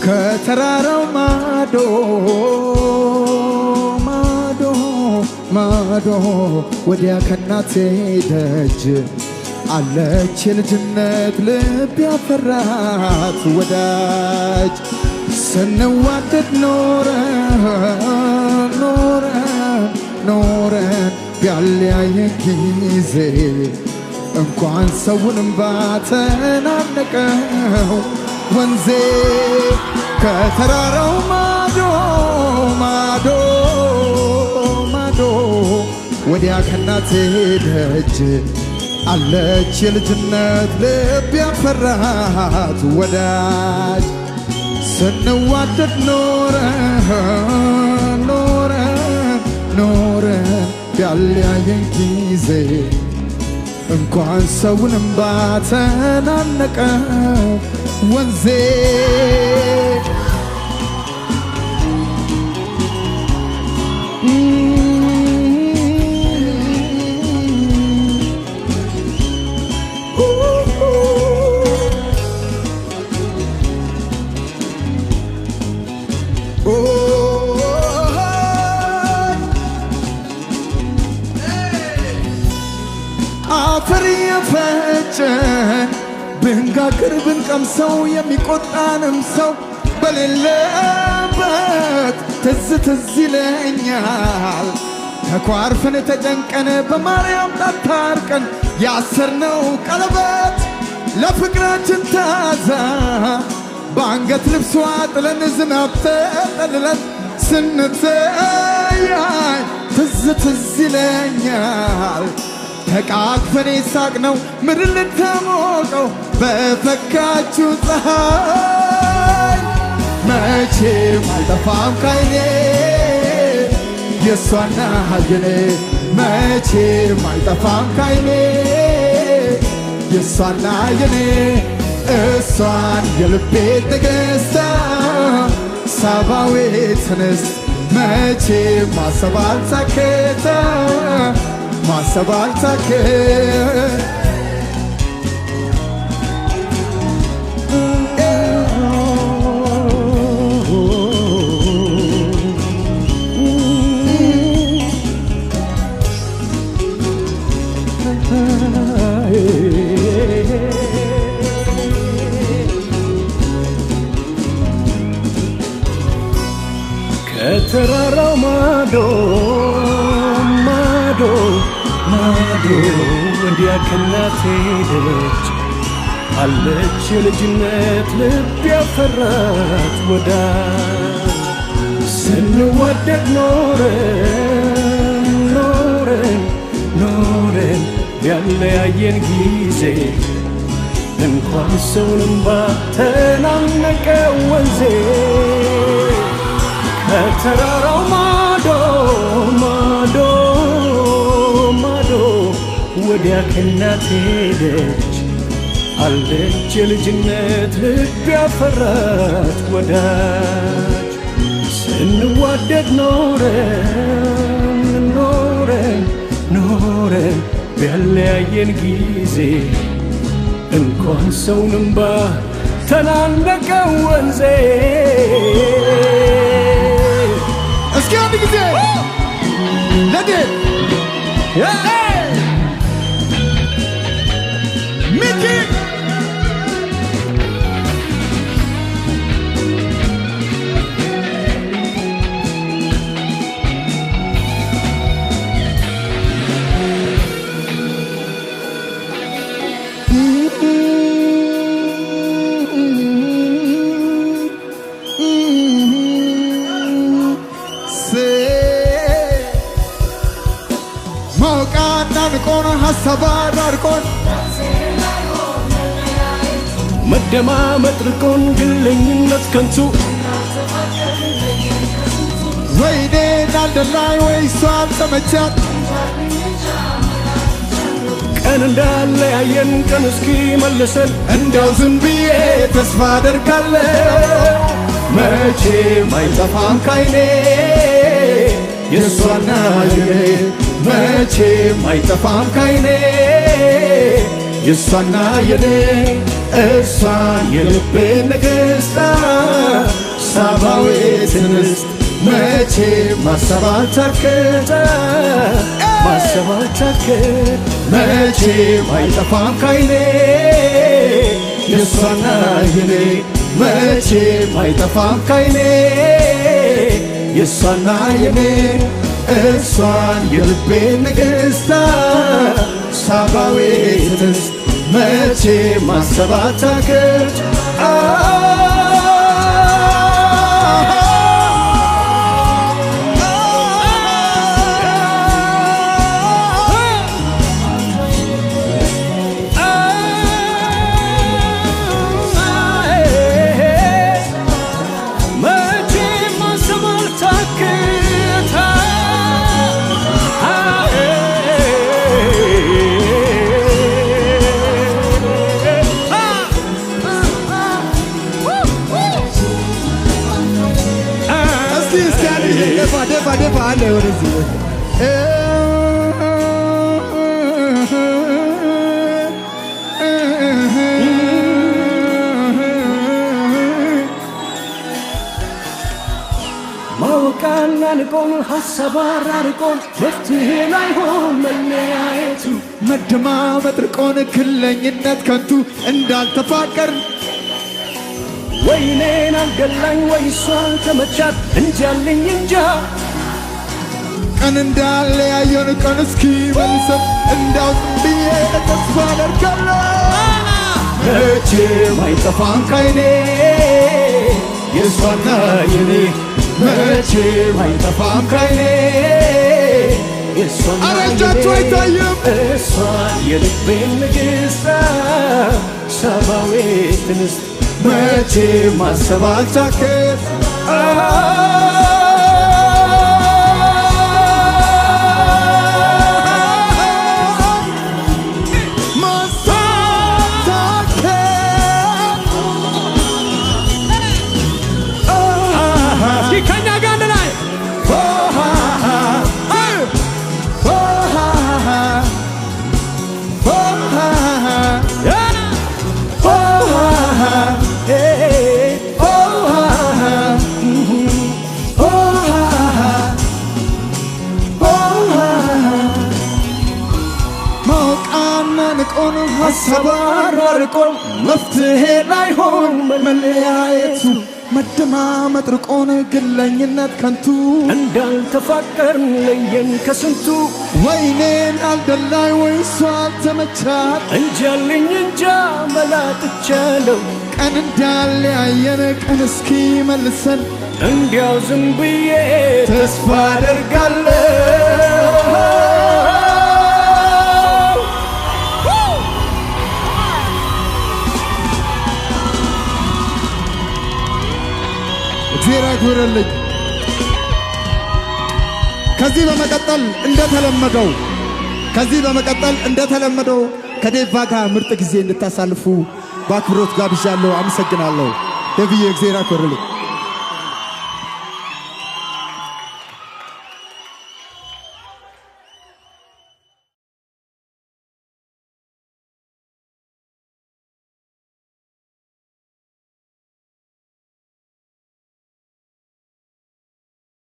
ከተራራው ማዶ ማዶ ማዶ ወዲያ ከናቴ ደጅ አለች የልጅነት ልብ ያፈራት ወዳጅ ስንዋደድ ኖረን ኖረን ኖረን ቢያለያየን ጊዜ እንኳን ሰውንም ባተናነቀው ወንዜ ከተራራው ማዶ ማዶ ማዶ ወዲያ ከናቴ ደጅ አለች የልጅነት ልብ ያፈራት ወዳጅ ስንዋደድ ኖረን ኖረን ኖረን ቢያለያየን ጊዜ እንኳን ሰውንም ባተናነቀው ወንዜ አፈር የፈጨን ብንጋግር ብንቀምሰው የሚቆጣንም ሰው በሌለበት ትዝ ትዝ ይለኛል። ተኳርፈን ተጨንቀን በማርያም ታርቀን ያሰርነው ቀለበት ለፍቅራችን ታዛ በአንገት ልብሷ ጥለን ዝናብ ተጠልለን ስንተያይ ትዝ ትዝ ይለኛል። ተቃቅፈን ሳቅነው ምድር ልትሞቀው በፈካችው ፀሐይ መቼም አልጠፋም ካይኔ የሷና የኔ መቼም አልጠፋም ካይኔ የሷና የኔ እሷን የልቤ ንግሥት ሳባዊት እንስት መቼም ማሰብ አልታከተ ማሰብ አልታከተ ከተራራው ማዶ ማዶ ማዶ ወዲያ ከናቴ ደጅ አለች የልጅነት ልብ ያፈራት ወዳጅ ስንዋደድ ኖረን ኖረን ኖረን ያለያየን ጊዜ እንኳን ሰውንም ባተናነቀ ወንዜ ከተራራው ማዶ ማዶ ማዶ ወዲያ ከናቴ ደጅ አለች የልጅነት ልብ ያፈራት ወዳጅ ስንዋደድ ኖረን ኖረን ኖረን ቢያለያየን ጊዜ እንኳን ሰውንም ባተናነቀ ወንዜ እስኪ አንድ ጊዜ ለዴ ሚኪ ማውቃናንቆን ሀሳባ ዳርቆን መደማመጥ ርቆን ግለኝነት ከንቱ ወይኔ እንዳልደላይ ወይ እሷ አልተመቻት ቀን እንዳለያየን ቀን እስኪ መልሰን እንደው ዝም ብዬ ተስፋ አደርጋለሁ መቼም አይጠፋም ካይኔ የሷና የኔ መቼም አይጠፋም ካይኔ የሷና የኔ እሷን የልቤ ንግሥት ሳባዊት እንስት መቼ ማሰብ አልታከተ ማሰብ አልታከተ መቼ አይጠፋም ካይኔ የሷና የኔ መቼ አይጠፋም ካይኔ የሷና የኔ እሷን የልቤ ንግሥት ሳባዊት እንስት መቼ ማሰብ አልታከተ ደፋ አለ ወደዚህ ማወቃና ንቆን ሐሳብ አራርቆን መፍትሄ ላይሆን መለያየቱ መደማመጥ ርቆን ግለኝነት ከንቱ እንዳልተፋቀርን ወይኔን አልገላኝ ወይ እሷን ተመቻት እንጃልኝ እንጃ ቀን እንዳለያየን ቀን እስኪ መልሰን እንዳው ዝም ብዬ ተስፋ አደርጋለሁ መቼም አይጠፋም ካይኔ የሷና የኔ መቼም አይጠፋም ካይኔ የሷና አረጃችሁ አይታየም እሷን የልቤን ንግሥት ሳባዊት እንስት መቼ ማሰብ አልታከተ ከኛ ጋር ላይ ንቆን ሐሳብ አራርቆን መፍትሄ ላይሆን መለያየቱ መደማመጥ ርቆን ግለኝነት ከንቱ እንዳልተፋቀርን ለየን ከስንቱ ወይኔን አልደላይ ወይ እሷ አልተመቻት እንጃልኝ እንጃ መላጥቻለሁ ቀን እንዳለያየን ቀን እስኪ መልሰን እንዲያው ዝም ብዬ ተስፋ አደርጋለሁ እግዚአብሔር ያክብርልኝ። ከዚህ በመቀጠል እንደተለመደው ከዴቫ ጋር ምርጥ ጊዜ እንድታሳልፉ በአክብሮት ጋብዣለሁ። አመሰግናለሁ። ዴቪዬ እግዚአብሔር ያክብርልኝ።